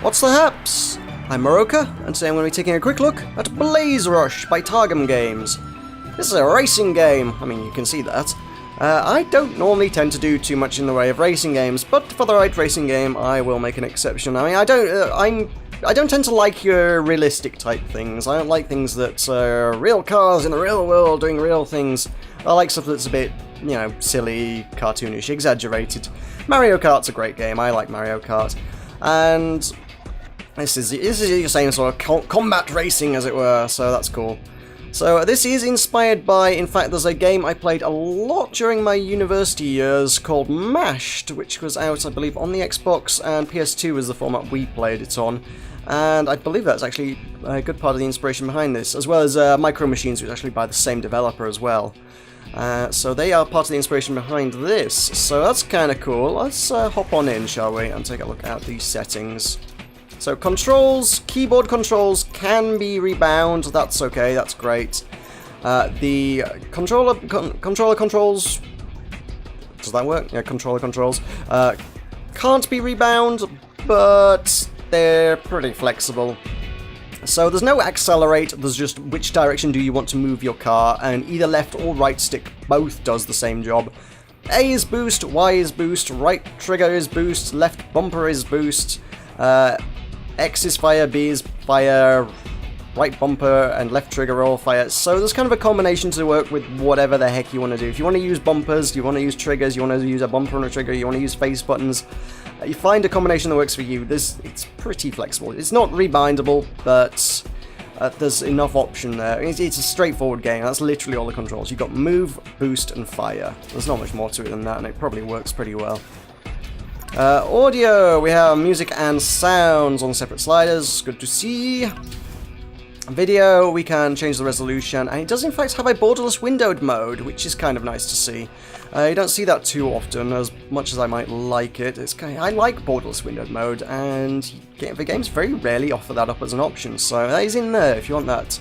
What's the haps? I'm Meroka, and today I'm going to be taking a quick look at BlazeRush by Targem Games. This is a racing game, I mean you can see that. I don't normally tend to do too much in the way of racing games, but for the right racing game I will make an exception. I mean I don't tend to like your realistic type things. I don't like things that are real cars in the real world doing real things. I like stuff that's a bit, you know, silly, cartoonish, exaggerated. Mario Kart's a great game, I like Mario Kart. And this is your same sort of combat racing, as it were, so that's cool. So this is inspired by, in fact, there's a game I played a lot during my university years called Mashed, which was out, I believe, on the Xbox, and PS2 was the format we played it on. And I believe that's actually a good part of the inspiration behind this, as well as Micro Machines, which is actually by the same developer as well. So they are part of the inspiration behind this, so that's kind of cool. Let's hop on in, shall we, and take a look at these settings. So controls, keyboard controls can be rebound, that's okay, that's great. The controller controls, does that work? Yeah, controller controls, can't be rebound, but they're pretty flexible. So there's no accelerate, there's just which direction do you want to move your car, and either left or right stick both does the same job. A is boost, Y is boost, right trigger is boost, left bumper is boost, X is fire, B is fire, right bumper and left trigger are all fire. So there's kind of a combination to work with whatever the heck you want to do. If you want to use bumpers, you want to use triggers, you want to use a bumper and a trigger, you want to use face buttons, you find a combination that works for you. It's pretty flexible. It's not rebindable, but there's enough option there. It's a straightforward game. That's literally all the controls. You've got move, boost, and fire. There's not much more to it than that, and it probably works pretty well. Audio, we have music and sounds on separate sliders, good to see. Video, we can change the resolution, and it does in fact have a borderless windowed mode, which is kind of nice to see. You don't see that too often, as much as I might like it. I like borderless windowed mode, and the games very rarely offer that up as an option, so that is in there if you want that.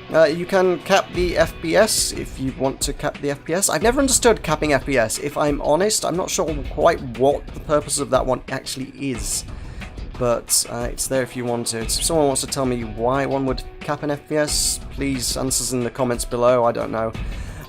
You can cap the FPS if you want to cap the FPS. I've never understood capping FPS. If I'm honest, I'm not sure quite what the purpose of that one actually is. But it's there if you want it. If someone wants to tell me why one would cap an FPS, please answers in the comments below, I don't know.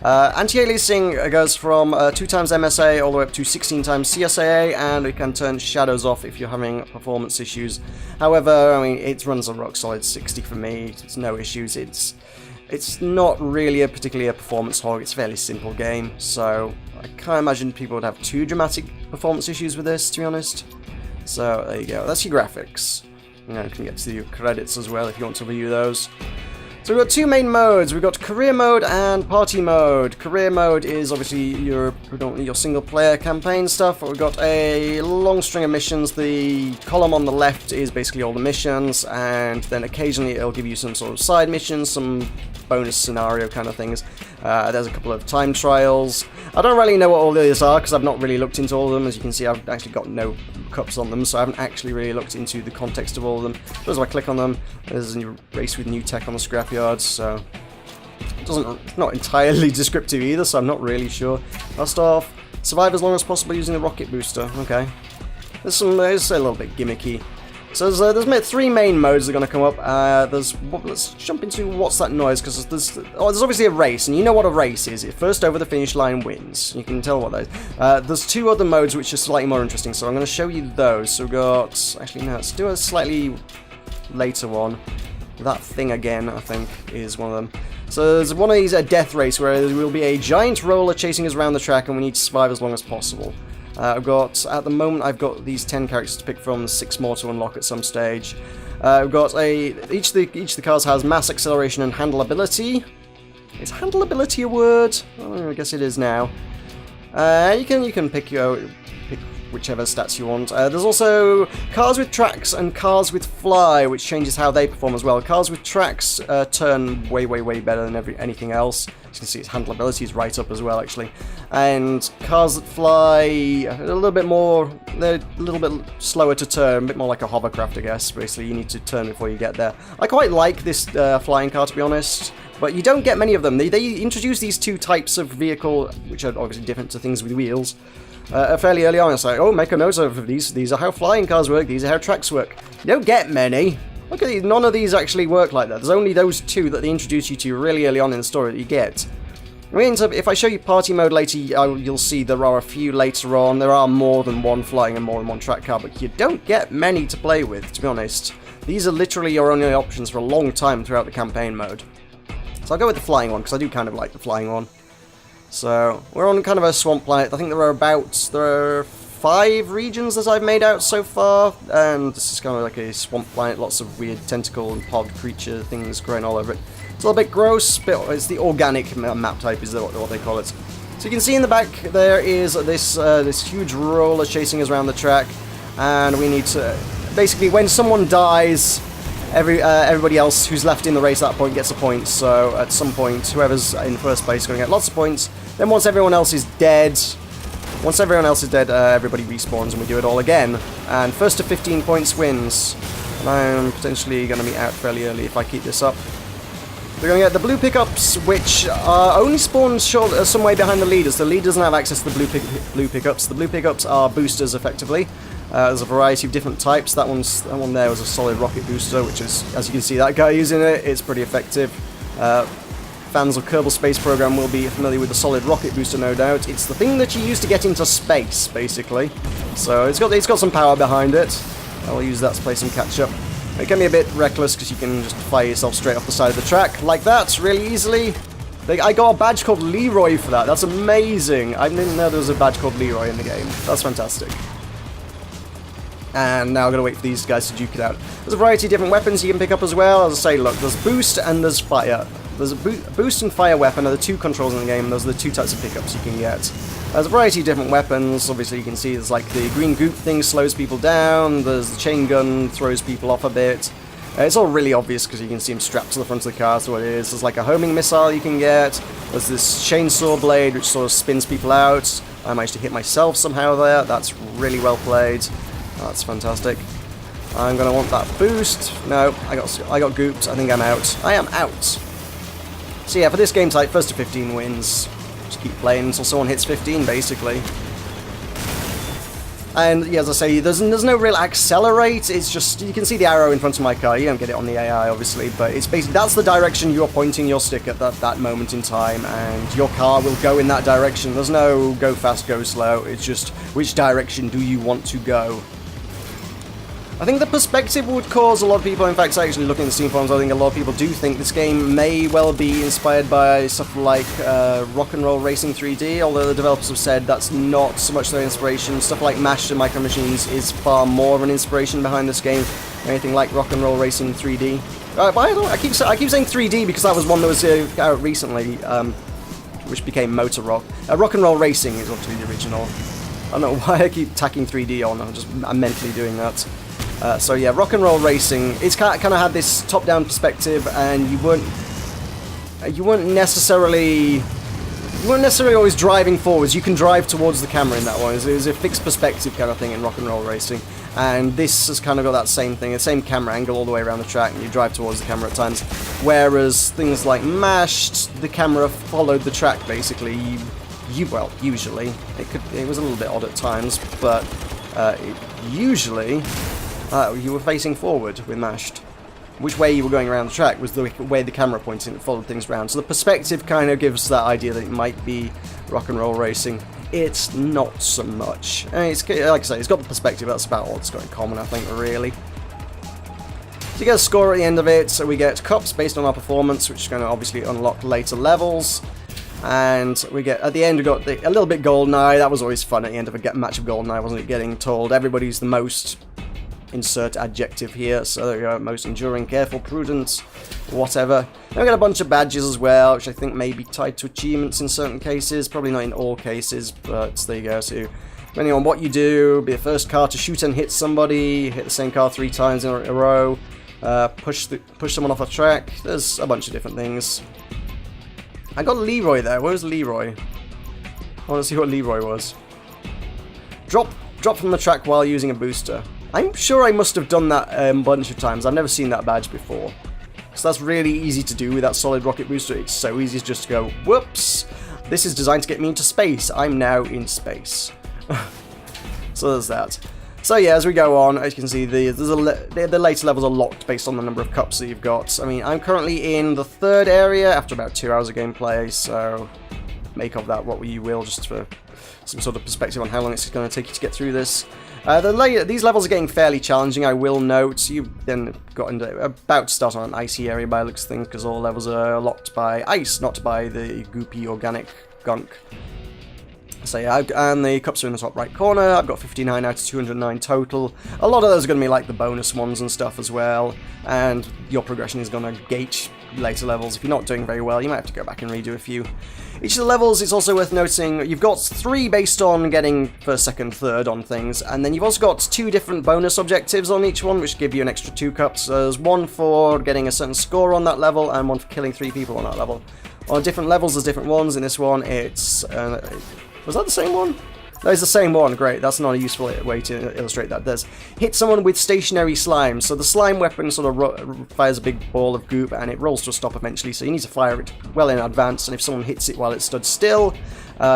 Anti-aliasing goes from 2 times MSA all the way up to 16 times CSAA, and we can turn shadows off if you're having performance issues. However, I mean, it runs a rock solid 60 for me, it's no issues. It's not really particularly a performance hog, it's a fairly simple game, so I can't imagine people would have too dramatic performance issues with this, to be honest. So there you go, that's your graphics. You know, you can get to your credits as well if you want to view those. So we've got two main modes. We've got career mode and party mode. Career mode is obviously predominantly your single player campaign stuff. We've got a long string of missions. The column on the left is basically all the missions, and then occasionally it'll give you some sort of side missions, some bonus scenario kind of things. There's a couple of time trials. I don't really know what all these are because I've not really looked into all of them. As you can see, I've actually got no cups on them, so I haven't actually really looked into the context of all of them. But as I click on them, there's a new race with new tech on the scrapyard, so it's not entirely descriptive either, so I'm not really sure. I'll start off, survive as long as possible using the rocket booster. Okay, it's a little bit gimmicky. So there's 3 main modes that are going to come up. Let's jump into what's that noise, because there's obviously a race, and you know what a race is. First over the finish line wins. You can tell what that is. There's 2 other modes which are slightly more interesting, so I'm going to show you those. So we've got, actually no, let's do a slightly later one. That thing again, I think, is one of them. So there's one of these, a death race, where there will be a giant roller chasing us around the track, and we need to survive as long as possible. At the moment, I've got these 10 characters to pick from, 6 more to unlock at some stage. We've got each of the cars has mass acceleration and handleability. Is handleability a word? Oh, I guess it is now. You can pick whichever stats you want. There's also cars with tracks and cars with fly, which changes how they perform as well. Cars with tracks turn way better than anything else. As you can see, its handleability is right up as well, actually. And cars that fly a little bit more, they're a little bit slower to turn, a bit more like a hovercraft, I guess. Basically, you need to turn before you get there. I quite like this flying car, to be honest. But you don't get many of them. They introduce these two types of vehicle, which are obviously different to things with wheels, fairly early on. It's like, oh, make a note of these. These are how flying cars work. These are how tracks work. You don't get many. Look at these. None of these actually work like that. There's only those two that they introduce you to really early on in the story that you get. If I show you party mode later, you'll see there are a few later on. There are more than one flying and more than one track car, but you don't get many to play with, to be honest. These are literally your only options for a long time throughout the campaign mode. So I'll go with the flying one, because I do kind of like the flying one. So, we're on kind of a swamp planet. I think there are 5 regions that I've made out so far, and this is kind of like a swamp planet, lots of weird tentacle and pod creature things growing all over it. It's a little bit gross, but it's the organic map type is what they call it. So you can see in the back there is this huge roller chasing us around the track, and we need to... Basically, when someone dies, everybody else who's left in the race at that point gets a point, so at some point, whoever's in first place is going to get lots of points. Then once everyone else is dead, everybody respawns and we do it all again. And first to 15 points wins. And I'm potentially going to be out fairly early if I keep this up. We're going to get the blue pickups, which are only spawned some way behind the leaders. The lead doesn't have access to the blue pickups. The blue pickups are boosters, effectively. There's a variety of different types. That one there was a solid rocket booster, which is, as you can see, that guy using it, it's pretty effective. Fans of Kerbal Space Program will be familiar with the solid rocket booster, no doubt. It's the thing that you use to get into space, basically. So it's got some power behind it. I'll use that to play some catch-up. It can be a bit reckless because you can just fire yourself straight off the side of the track like that, really easily. I got a badge called Leroy for that. That's amazing. I didn't know there was a badge called Leroy in the game. That's fantastic. And now I'm going to wait for these guys to duke it out. There's a variety of different weapons you can pick up as well. As I say, look, there's boost and there's fire. There's a boost and fire weapon are the two controls in the game, and those are the two types of pickups you can get. There's a variety of different weapons. Obviously, you can see there's like the green goop thing slows people down. There's the chain gun, throws people off a bit. It's all really obvious because you can see them strapped to the front of the car, that's what it is. There's like a homing missile you can get. There's this chainsaw blade which sort of spins people out. I managed to hit myself somehow there. That's really well played. That's fantastic. I'm going to want that boost. No, I got gooped. I think I'm out. I am out. So yeah, for this game type, first to 15 wins. Just keep playing until someone hits 15, basically. And yeah, as I say, there's no real accelerate. It's just, you can see the arrow in front of my car. You don't get it on the AI, obviously, but it's basically, that's the direction you're pointing your stick at that moment in time, and your car will go in that direction. There's no go fast, go slow. It's just, which direction do you want to go? I think the perspective would cause a lot of people, in fact, actually looking at the Steam forums, I think a lot of people do think this game may well be inspired by stuff like Rock and Roll Racing 3D, although the developers have said that's not so much their inspiration. Stuff like Mashed and Micro Machines is far more of an inspiration behind this game than anything like Rock and Roll Racing 3D. But I keep saying 3D because that was one that was out recently, which became Motor Rock. Rock and Roll Racing is obviously the original. I don't know why I keep tacking 3D on, I'm mentally doing that. So yeah, Rock and Roll Racing, it's kind of had this top-down perspective, and you weren't necessarily always driving forwards. You can drive towards the camera in that one. It was a fixed perspective kind of thing in Rock and Roll Racing, and this has kind of got that same thing, the same camera angle all the way around the track, and you drive towards the camera at times. Whereas things like Mashed, the camera followed the track basically. Well, usually it was a little bit odd at times, but usually. You were facing forward with Mashed. Which way you were going around the track was the way the camera pointed and followed things around. So the perspective kind of gives that idea that it might be Rock and Roll Racing. It's not so much. I mean, it's, like I say, it's got the perspective, that's about all it's got in common, I think, really. So you get a score at the end of it, so we get cups based on our performance, which is going to obviously unlock later levels. And we get, at the end, we got a little bit GoldenEye. That was always fun at the end of a match of GoldenEye, wasn't it? Getting told everybody's the most... insert adjective here, so there we go, most enduring, careful, prudent, whatever. Then we got a bunch of badges as well, which I think may be tied to achievements in certain cases, probably not in all cases, but there you go. So depending on what you do, be the first car to shoot and hit somebody, hit the same car 3 times in a row, push someone off a track, there's a bunch of different things. I got Leroy there. Where's Leroy? I want to see what Leroy was. Drop from the track while using a booster. I'm sure I must have done that a bunch of times. I've never seen that badge before. because that's really easy to do with that solid rocket booster. It's so easy just to go, whoops, this is designed to get me into space. I'm now in space. So there's that. So yeah, as we go on, as you can see, the later levels are locked based on the number of cups that you've got. I mean, I'm currently in the 3rd area after about 2 hours of gameplay, so make of that what you will, just for some sort of perspective on how long it's going to take you to get through this. These levels are getting fairly challenging, I will note. You've then got into about to start on an icy area by the looks of things, because all levels are locked by ice, not by the goopy organic gunk. So yeah, and the cups are in the top right corner. I've got 59 out of 209 total. A lot of those are going to be like the bonus ones and stuff as well, and your progression is going to gauge later levels. If you're not doing very well, you might have to go back and redo a few. Each of the levels, it's also worth noting, you've got 3 based on getting first, second, third on things, and then you've also got 2 different bonus objectives on each one, which give you an extra 2 cups. There's one for getting a certain score on that level, and one for killing 3 people on that level. On different levels, there's different ones. In this one, it's... was that the same one? No, it's the same one. Great, that's not a useful way to illustrate that. There's hit someone with stationary slime. So the slime weapon sort of fires a big ball of goop and it rolls to a stop eventually, so you need to fire it well in advance, and if someone hits it while it stood still,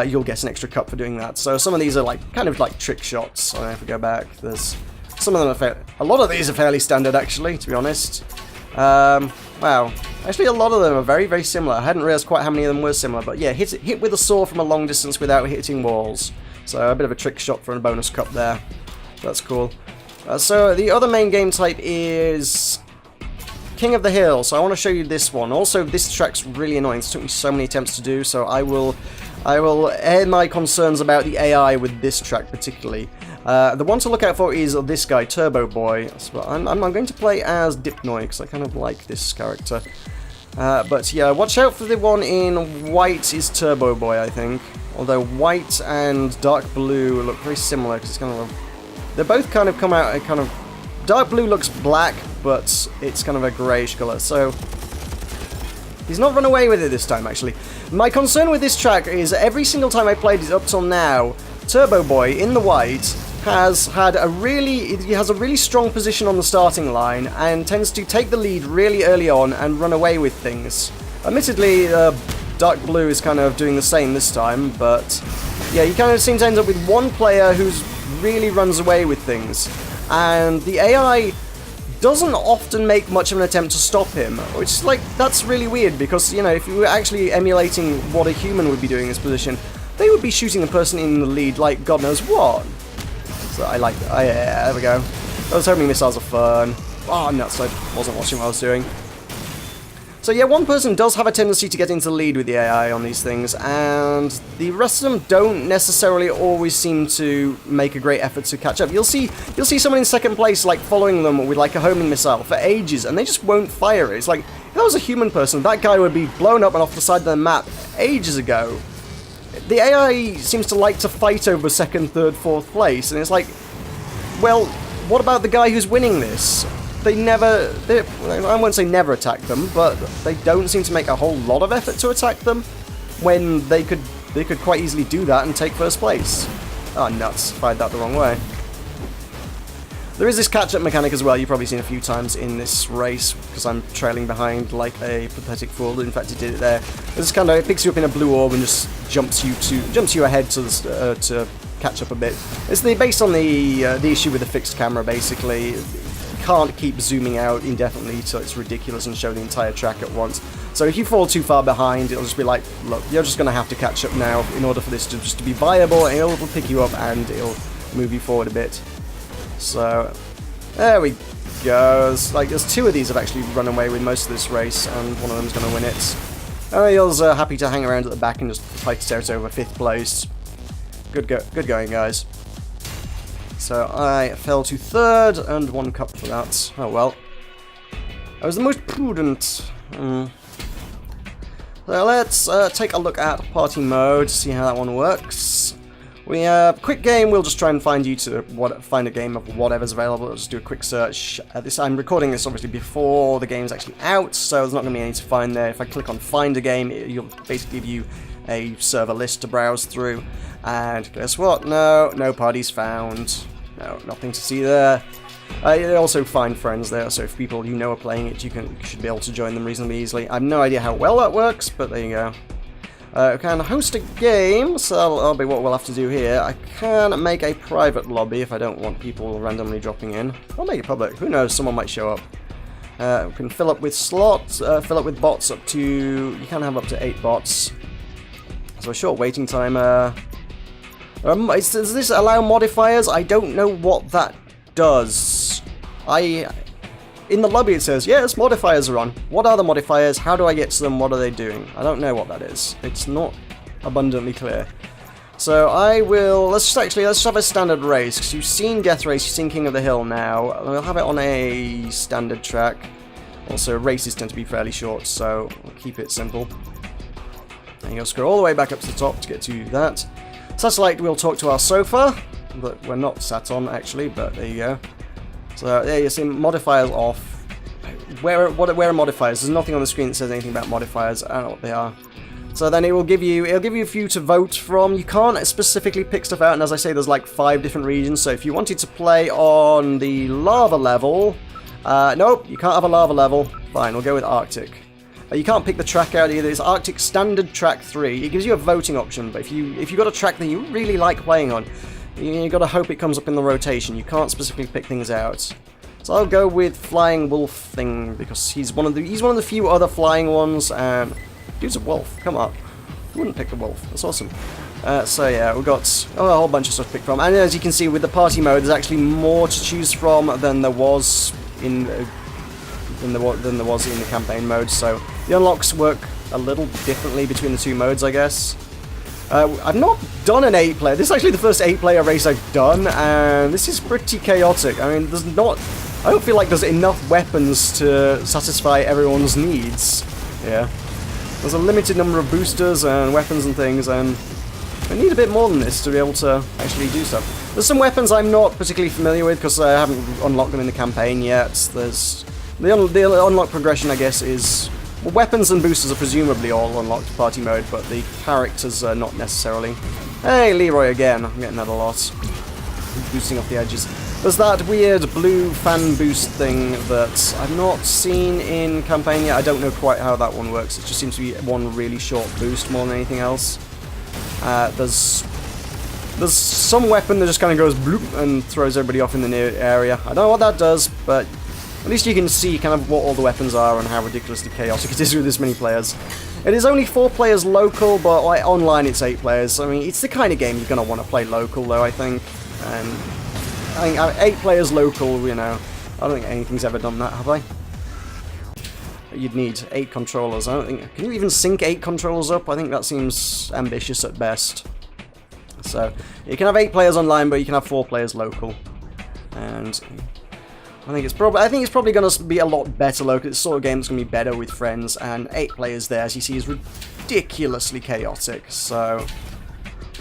you'll get an extra cup for doing that. So some of these are like kind of like trick shots. If we go back, there's some of them are a lot of these are fairly standard actually, to be honest. Wow. Actually, a lot of them are very, very similar. I hadn't realized quite how many of them were similar, but yeah, hit with a saw from a long distance without hitting walls. So a bit of a trick shot for a bonus cup there. That's cool. So the other main game type is King of the Hill. So I want to show you this one. Also, this track's really annoying. It took me so many attempts to do, so I will air my concerns about the AI with this track particularly. The one to look out for is this guy, Turbo Boy. So I'm going to play as Dipnoy because I kind of like this character. But yeah, watch out for the one in white is Turbo Boy, I think. Although white and dark blue look very similar because it's kind of they both kind of come out kind of dark blue looks black, but it's kind of a greyish colour. So he's not run away with it this time, actually. My concern with this track is every single time I played it up till now, Turbo Boy in the white has a really strong position on the starting line and tends to take the lead really early on and run away with things. Admittedly, dark blue is kind of doing the same this time, but yeah, you kind of seem to end up with one player who's really runs away with things, and the AI doesn't often make much of an attempt to stop him, which is like, that's really weird because, you know, if you were actually emulating what a human would be doing in this position, they would be shooting the person in the lead like God knows what. So I like that. Oh, yeah, there we go. Those homing missiles are fun. Oh, nuts, I wasn't watching what I was doing. So yeah, one person does have a tendency to get into the lead with the AI on these things, and the rest of them don't necessarily always seem to make a great effort to catch up. You'll see someone in second place like following them with like a homing missile for ages, and they just won't fire it. It's like, if that was a human person, that guy would be blown up and off the side of the map ages ago. The AI seems to like to fight over second, third, fourth place, and it's like, well, what about the guy who's winning this? I won't say never attack them, but they don't seem to make a whole lot of effort to attack them when they could quite easily do that and take first place. Oh, nuts. Fired that the wrong way. There is this catch-up mechanic as well, you've probably seen a few times in this race, because I'm trailing behind like a pathetic fool. In fact, it did it there. This kind of, it picks you up in a blue orb and just jumps you ahead to catch up a bit. It's based on the issue with the fixed camera, basically. Can't keep zooming out indefinitely till it's ridiculous and show the entire track at once. So if you fall too far behind, it'll just be like, look, you're just going to have to catch up now in order for this to be viable, and it'll pick you up and it'll move you forward a bit. So there we go. There's 2 of these have actually run away with most of this race, and one of them's going to win it. Ariel's happy to hang around at the back and just fight it out over 5th place. Good going, guys. So I fell to 3rd and 1 cup for that. Oh well. I was the most prudent. So let's take a look at party mode, see how that one works. Quick game, we'll just try and find a game of whatever's available. I'll just do a quick search. I'm recording this obviously before the game's actually out, so there's not going to be any to find there. If I click on find a game, it'll basically give you a server list to browse through. And guess what? No parties found. No, nothing to see there. You also find friends there, so if people you know are playing it, you should be able to join them reasonably easily. I have no idea how well that works, but there you go. Can host a game, so that'll be what we'll have to do here. I can make a private lobby if I don't want people randomly dropping in. I'll make it public. Who knows? Someone might show up. We can fill up with slots, fill up with bots up to... You can have up to 8 bots. So a short waiting time. Does this allow modifiers? I don't know what that does. In the lobby it says, yes, modifiers are on. What are the modifiers? How do I get to them? What are they doing? I don't know what that is. It's not abundantly clear. So let's just have a standard race, because you've seen Death Race, you've seen King of the Hill now. We'll have it on a standard track. Also, races tend to be fairly short, so we'll keep it simple. And you'll scroll all the way back up to the top to get to that. Satellite, we'll talk to our sofa, that we're not sat on actually, but there you go. So there you see modifiers off. Where are modifiers? There's nothing on the screen that says anything about modifiers. I don't know what they are. So then it'll give you a few to vote from. You can't specifically pick stuff out, and as I say, there's like 5 different regions. So if you wanted to play on the lava level, nope, you can't have a lava level. Fine, we'll go with Arctic. You can't pick the track out either. It's Arctic Standard Track 3. It gives you a voting option, but if you've got a track that you really like playing on, you've got to hope it comes up in the rotation. You can't specifically pick things out. So I'll go with Flying Wolf thing, because he's one of the few other flying ones, and dude's a wolf. Come on. Who wouldn't pick a wolf? That's awesome. So yeah, we've got a whole bunch of stuff to pick from. And as you can see with the party mode, there's actually more to choose from than there was in the campaign mode. So the unlocks work a little differently between the 2 modes, I guess. I've not done an 8-player. This is actually the first 8-player race I've done, and this is pretty chaotic. I mean, I don't feel like there's enough weapons to satisfy everyone's needs. Yeah. There's a limited number of boosters and weapons and things, and I need a bit more than this to be able to actually do stuff. There's some weapons I'm not particularly familiar with because I haven't unlocked them in the campaign yet. There's the unlock progression, I guess, is... Well, weapons and boosters are presumably all unlocked party mode, but the characters are not necessarily. Hey, Leroy again. I'm getting that a lot. Boosting off the edges. There's that weird blue fan boost thing that I've not seen in campaign yet. I don't know quite how that one works. It just seems to be one really short boost more than anything else. There's some weapon that just kind of goes bloop and throws everybody off in the near area. I don't know what that does, but at least you can see kind of what all the weapons are and how ridiculously chaotic it is with this many players. It is only 4 players local, but like, online it's 8 players. I mean, it's the kind of game you're going to want to play local, though, I think. And I think 8 players local, you know, I don't think anything's ever done that, have I? You'd need 8 controllers. I don't think... Can you even sync 8 controllers up? I think that seems ambitious at best. So, you can have 8 players online, but you can have 4 players local. And... I think it's probably going to be a lot better local. It's the sort of game that's going to be better with friends, and 8 players there, as you see, is ridiculously chaotic. So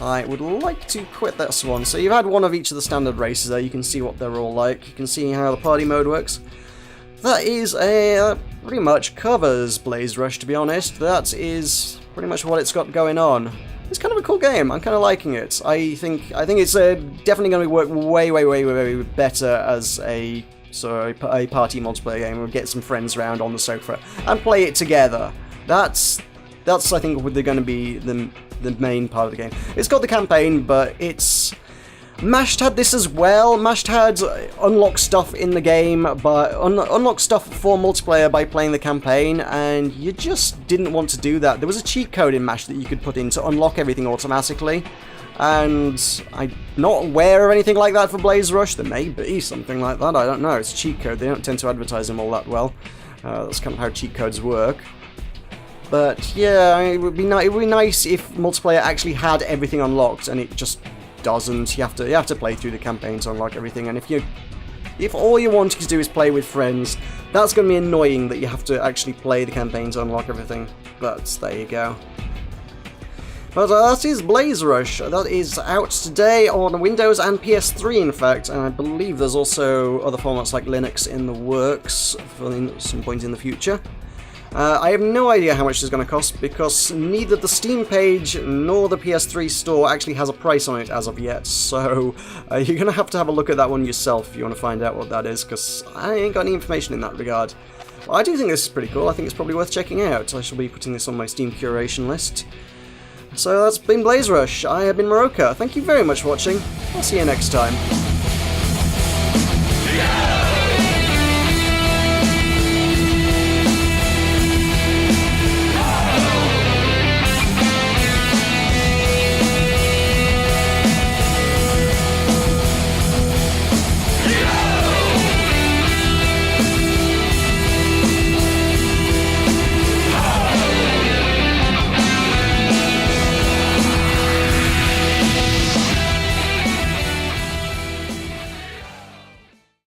I would like to quit this one. So you've had one of each of the standard races there. You can see what they're all like. You can see how the party mode works. That is pretty much covers BlazeRush, to be honest. That is pretty much what it's got going on. It's kind of a cool game. I'm kind of liking it. I think it's definitely going to work way better as a party multiplayer game. We'll get some friends around on the sofa and play it together. That's I think what they're going to be the main part of the game. It's got the campaign, but it's... Mashed had this as well. Mashed had unlock stuff in the game, but unlock stuff for multiplayer by playing the campaign, and you just didn't want to do that. There was a cheat code in Mashed that you could put in to unlock everything automatically, and I'm not aware of anything like that for BlazeRush. There may be something like that, I don't know. It's a cheat code. They don't tend to advertise them all that well. That's kind of how cheat codes work. But yeah, it would be nice if multiplayer actually had everything unlocked, and it just doesn't. You have to play through the campaign to unlock everything, and if all you want to do is play with friends, that's going to be annoying that you have to actually play the campaign to unlock everything. But there you go. But that is BlazeRush. That is out today on Windows and PS3, in fact, and I believe there's also other formats like Linux in the works for some point in the future. I have no idea how much it's going to cost because neither the Steam page nor the PS3 store actually has a price on it as of yet, so you're going to have a look at that one yourself if you want to find out what that is, because I ain't got any information in that regard. Well, I do think this is pretty cool. I think it's probably worth checking out. I shall be putting this on my Steam curation list. So that's been BlazeRush. I have been Meroka. Thank you very much for watching. I'll see you next time.